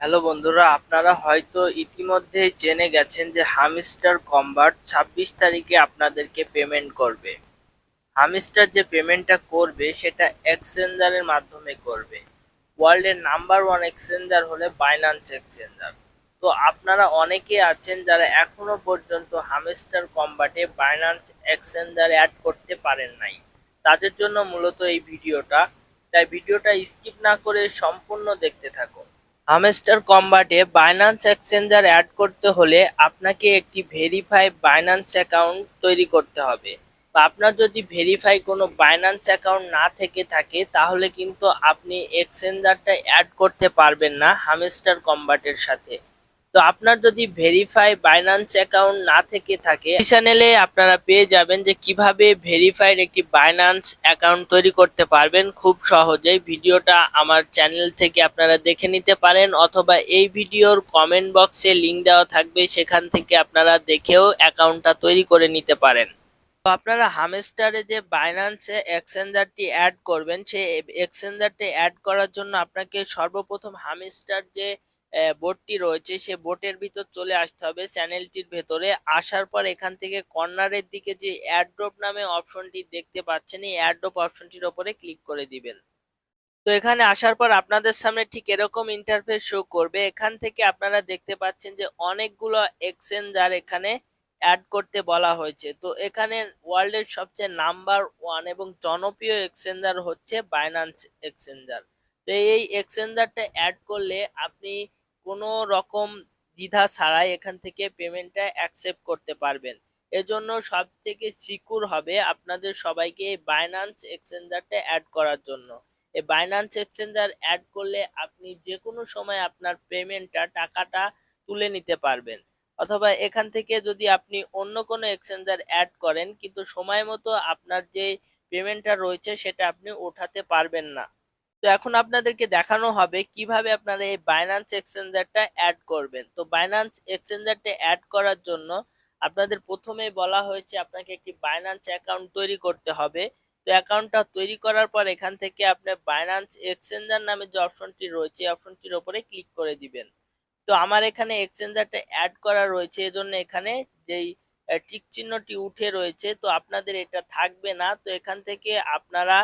Hello বন্ধুরা, আপনারা হয়তো ইতিমধ্যেই জেনে গেছেন যে হামস্টার কম্বাট 26 তারিখে আপনাদেরকে পেমেন্ট করবে। হামস্টার যে পেমেন্টটা করবে সেটা এক্সচেঞ্জারের মাধ্যমে করবে। ওয়ার্ল্ডের নাম্বার 1 এক্সচেঞ্জার হলে বাইন্যান্স এক্সচেঞ্জার। তো আপনারা অনেকে আছেন যারা এখনো পর্যন্ত হামস্টার কম্বাটে বাইন্যান্স এক্সচেঞ্জার অ্যাড করতে পারেন নাই। তাদের জন্য মূলত এই ভিডিওটা, তাই ভিডিওটা স্কিপ না করে সম্পূর্ণ দেখতে থাকুন। হামস্টার কম্বাটে বাইন্যান্স এক্সচেঞ্জার অ্যাড করতে হলে আপনাকে একটি ভেরিফাই বাইন্যান্স অ্যাকাউন্ট তৈরি করতে হবে, বা আপনার যদি ভেরিফাই কোনো বাইন্যান্স অ্যাকাউন্ট না থেকে থাকে তাহলে কিন্তু আপনি এক্সচেঞ্জারটা অ্যাড করতে পারবেন না হামস্টার কম্বাটের সাথে। তো আপনার যদি ভেরিফাই বাইন্যান্স অ্যাকাউন্ট না থেকে থাকে, এই চ্যানেলে আপনারা পেয়ে যাবেন যে কিভাবে ভেরিফাইড একটি বাইন্যান্স অ্যাকাউন্ট তৈরি করতে পারবেন খুব সহজেই। ভিডিওটা আমার চ্যানেল থেকে আপনারা দেখে নিতে পারেন, অথবা এই ভিডিওর কমেন্ট বক্সে লিংক দেওয়া থাকবে, সেখান থেকে আপনারা দেখেও অ্যাকাউন্টটা তৈরি করে নিতে পারেন। তো আপনারা হামস্টারে যে বাইন্যান্সে এক্সচেঞ্জারটি অ্যাড করবেন, সেই এক্সচেঞ্জারটি অ্যাড করার জন্য আপনাকে সর্বপ্রথম হামস্টার যে বোটটি রয়েছে সে বোটের ভিতর চলে আসতে হবে, চ্যানেলটির ভেতরে আসার পর এখান থেকে কর্নারের দিকে যে অ্যাড্রপ নামে অপশনটি দেখতে পাচ্ছেন, এই অ্যাড্রপ অপশনটির উপরে ক্লিক করে দিবেন। তো এখানে আসার পর আপনাদের সামনে ঠিক এরকম ইন্টারফেস শো করবে। এখান থেকে আপনারা দেখতে পাচ্ছেন যে অনেকগুলো এক্সচেঞ্জার এখানে অ্যাড করতে বলা হয়েছে। তো এখানে ওয়ার্ল্ডের সবচেয়ে নাম্বার 1 এবং জনপ্রিয় এক্সচেঞ্জার হচ্ছে বাইন্যান্স এক্সচেঞ্জার। তো এই এক্সচেঞ্জারটা অ্যাড করলে আপনি কোনো রকম দ্বিধা ছাড়াই এখান থেকে পেমেন্টটা অ্যাকসেপ্ট করতে পারবেন। এজন্য সব থেকে সিকিউর হবে আপনাদের সবাইকে এই বাইন্যান্স এক্সচেঞ্জারটা অ্যাড করার জন্য। এই বাইন্যান্স এক্সচেঞ্জার অ্যাড করলে আপনি যে কোনো সময় আপনার টাকাটা তুলে নিতে পারবেন। অথবা এখান থেকে যদি আপনি অন্য কোনো এক্সচেঞ্জার অ্যাড করেন কিন্তু সময় মতো আপনার যে পেমেন্টটা রয়েছে সেটা আপনি ওঠাতে পারবেন না। তো এখন আপনাদেরকে দেখানো হবে কিভাবে আপনারা এই বাইন্যান্স এক্সচেঞ্জারটা অ্যাড করবেন। তো বাইন্যান্স এক্সচেঞ্জারটা অ্যাড করার জন্য আপনাদের প্রথমেই বলা হয়েছে আপনাকে একটি বাইন্যান্স অ্যাকাউন্ট তৈরি করতে হবে। তো অ্যাকাউন্টটা তৈরি করার পর এখান থেকে আপনি বাইন্যান্স এক্সচেঞ্জার নামে যে অপশনটি রয়েছে এই অপশনটির উপরে ক্লিক করে দিবেন। তো আমার এখানে এক্সচেঞ্জারটা অ্যাড করা রয়েছে, এজন্য এখানে যেই টিক চিহ্নটি উঠে রয়েছে, তো আপনাদের এটা থাকবে না। তো এখান থেকে আপনারা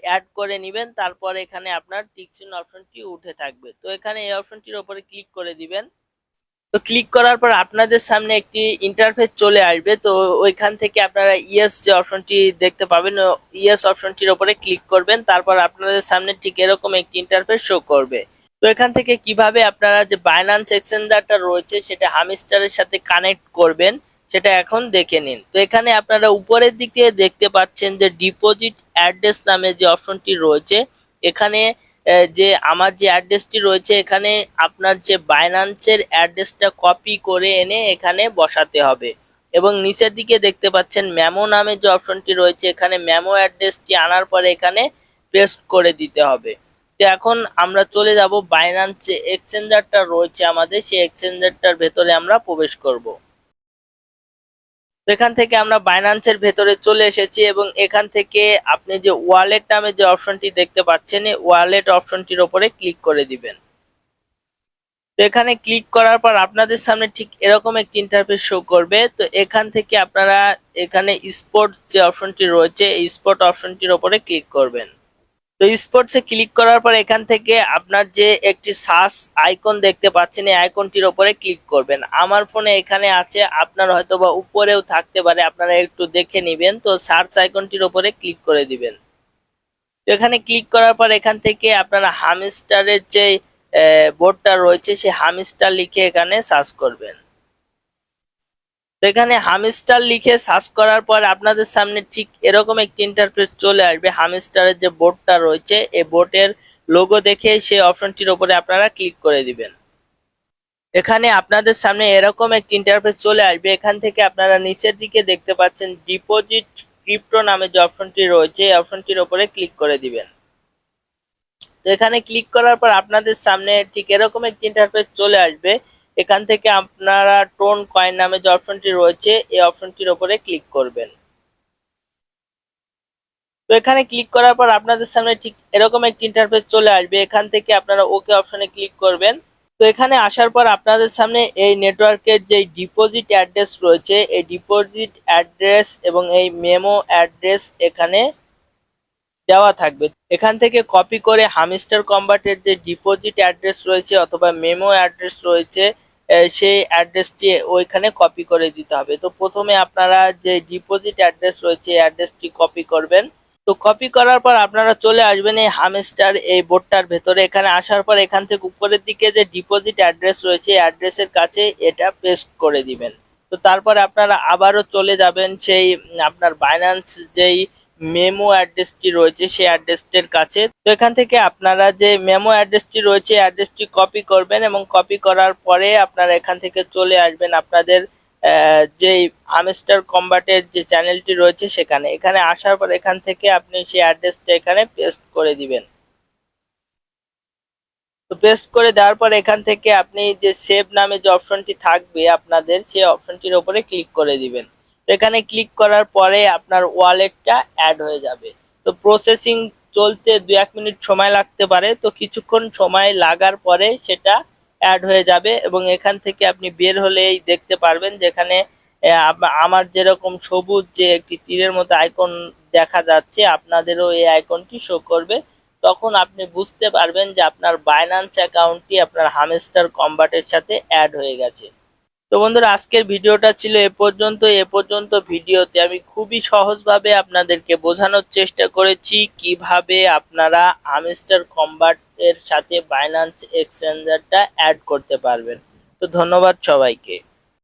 অ্যাড করে নেবেন, তারপর এখানে আপনার টিক চিহ্ন অপশনটি উঠে থাকবে। তো এখানে এই অপশনটির উপরে ক্লিক করে দিবেন। তো ক্লিক করার পর আপনাদের সামনে একটি ইন্টারফেস চলে আসবে। তো ওইখান থেকে আপনারা ইয়েস যে অপশনটি দেখতে পাবেন, ইয়েস অপশনটির উপরে ক্লিক করবেন, তারপর আপনাদের সামনে ঠিক এরকম একটি ইন্টারফেস শো করবে। তো এখান থেকে কিভাবে আপনারা যে বাইন্যান্স এক্সচেঞ্জারটা রয়েছে সেটা হামস্টারের সাথে কানেক্ট করবেন সেটা এখন দেখে নিন। তো এখানে আপনারা উপরের দিক দিয়ে দেখতে পাচ্ছেন যে ডিপোজিট অ্যাড্রেস নামে যে অপশনটি রয়েছে, এখানে যে আমার যে অ্যাড্রেসটি রয়েছে এখানে আপনার যে বাইন্যান্সের অ্যাড্রেসটা কপি করে এনে এখানে বসাতে হবে। এবং নিচের দিকে দেখতে পাচ্ছেন মেমো নামে যে অপশনটি রয়েছে, এখানে মেমো অ্যাড্রেসটি আনার পরে এখানে পেস্ট করে দিতে হবে। তো এখন আমরা চলে যাব বাইন্যান্স যে এক্সচেঞ্জারটা রয়েছে আমাদের, সেই এক্সচেঞ্জারটার ভেতরে আমরা প্রবেশ করব। তো এখান থেকে আমরা বাইন্যান্সের ভেতরে চলে এসেছি এবং এখান থেকে আপনি যে ওয়ালেট নামে যে অপশনটি দেখতে পাচ্ছেন এই ওয়ালেট অপশনটির উপরে ক্লিক করে দিবেন। তো এখানে ক্লিক করার পর আপনাদের সামনে ঠিক এরকম একটি ইন্টারফেস শো করবে। তো এখান থেকে আপনারা এখানে স্পোর্ট যে অপশনটি রয়েছে এই স্পোর্ট অপশনটির উপরে ক্লিক করবেন। তো স্পোর্টসে ক্লিক করার পর এখান থেকে আপনার যে একটি সার্চ আইকন দেখতে পাচ্ছেন এই আইকনটির উপরে ক্লিক করবেন। আমার ফোনে এখানে আছে, আপনার হয়তো বা উপরেও থাকতে পারে, আপনারা একটু দেখে নেবেন। তো সার্চ আইকনটির উপরে ক্লিক করে দিবেন। তো এখানে ক্লিক করার পর এখান থেকে আপনারা হামস্টারের যে বোর্ডটা রয়েছে সেই হামস্টার লিখে এখানে সার্চ করবেন। তো এখানে হামস্টার লিখে সার্চ করার পর আপনাদের সামনে ঠিক এরকম একটি ইন্টারফেস চলে আসবে। হামস্টারের যে বোর্ডটা রয়েছে এই বোর্ডের লোগো দেখে সেই অপশনটির উপরে আপনারা ক্লিক করে দিবেন। এখানে আপনাদের সামনে এরকম একটি ইন্টারফেস চলে আসবে। এখান থেকে আপনারা নিচের দিকে দেখতে পাচ্ছেন ডিপোজিট ক্রিপ্টো নামে যে অপশনটি রয়েছে এই অপশনটির উপরে ক্লিক করে দিবেন। তো এখানে ক্লিক করার পর আপনাদের সামনে ঠিক এরকম একটি ইন্টারফেস চলে আসবে। এখান থেকে আপনারা টোন কয়েন নামে যে অপশনটি রয়েছে এই অপশনটির উপরে ক্লিক করবেন। তো এখানে ক্লিক করার পর আপনাদের সামনে ঠিক এরকম একটি ইন্টারফেস চলে আসবে। এখান থেকে আপনারা ওকে অপশনে ক্লিক করবেন। তো এখানে আসার পর আপনাদের সামনে এই নেটওয়ার্কের যে ডিপোজিট অ্যাড্রেস রয়েছে, এই ডিপোজিট অ্যাড্রেস এবং এই মেমো অ্যাড্রেস এখানে দেওয়া থাকবে। এখান থেকে কপি করে হামিস্টার কম্বাটের যে ডিপোজিট অ্যাড্রেস রয়েছে অথবা মেমো অ্যাড্রেস রয়েছে, সেই অ্যাড্রেসটি ওইখানে কপি করে দিতে হবে। তো প্রথমে আপনারা যে ডিপোজিট অ্যাড্রেস রয়েছে এই অ্যাড্রেসটি কপি করবেন। তো কপি করার পর আপনারা চলে আসবেন এই হামস্টার এই বোর্ডটার ভেতরে। এখানে আসার পর এখান থেকে উপরের দিকে যে ডিপোজিট অ্যাড্রেস রয়েছে এই অ্যাড্রেসের কাছে এটা পেস্ট করে দিবেন। তো তারপরে আপনারা আবারও চলে যাবেন সেই আপনার বাইন্যান্স যেই মেমো অ্যাড্রেসটি রয়েছে সেই অ্যাড্রেসটির কাছে। তো এখান থেকে আপনারা যে মেমো অ্যাড্রেসটি রয়েছে অ্যাড্রেসটি কপি করবেন এবং কপি করার পরে আপনারা এখান থেকে চলে আসবেন আপনাদের যেই হামস্টার কম্বাটের যে চ্যানেলটি রয়েছে সেখানে। এখানে আসার পর এখান থেকে আপনি সেই অ্যাড্রেসটা এখানে পেস্ট করে দিবেন। তো পেস্ট করে দেওয়ার পর এখান থেকে আপনি যে সেভ নামে যে অপশনটি থাকবে আপনাদের, সেই অপশনটির উপরে ক্লিক করে দিবেন। তো এখানে ক্লিক করার পরে আপনার ওয়ালেটটা অ্যাড হয়ে যাবে। তো প্রসেসিং চলতে 2-1 মিনিট সময় লাগতে পারে। তো কিছুক্ষণ সময় লাগার পরে সেটা অ্যাড হয়ে যাবে এবং এখান থেকে আপনি বের হলেই দেখতে পারবেন যেখানে আমার যেরকম সবুজ যে একটি তীরের মতো আইকন দেখা যাচ্ছে, আপনাদেরও এই আইকনটি শো করবে। তখন আপনি বুঝতে পারবেন যে আপনার বাইন্যান্স অ্যাকাউন্টটি আপনার হামস্টার কম্বাটের সাথে অ্যাড হয়ে গেছে। তো বন্ধুরা, আজকের ভিডিওটা ছিল এ পর্যন্ত ভিডিওতে আমি খুবই সহজভাবে আপনাদেরকে বোঝানোর চেষ্টা করেছি কিভাবে আপনারা হামস্টার কম্বাট এর সাথে বাইন্যান্স এক্সচেঞ্জারটা অ্যাড করতে পারবেন। তো ধন্যবাদ সবাইকে।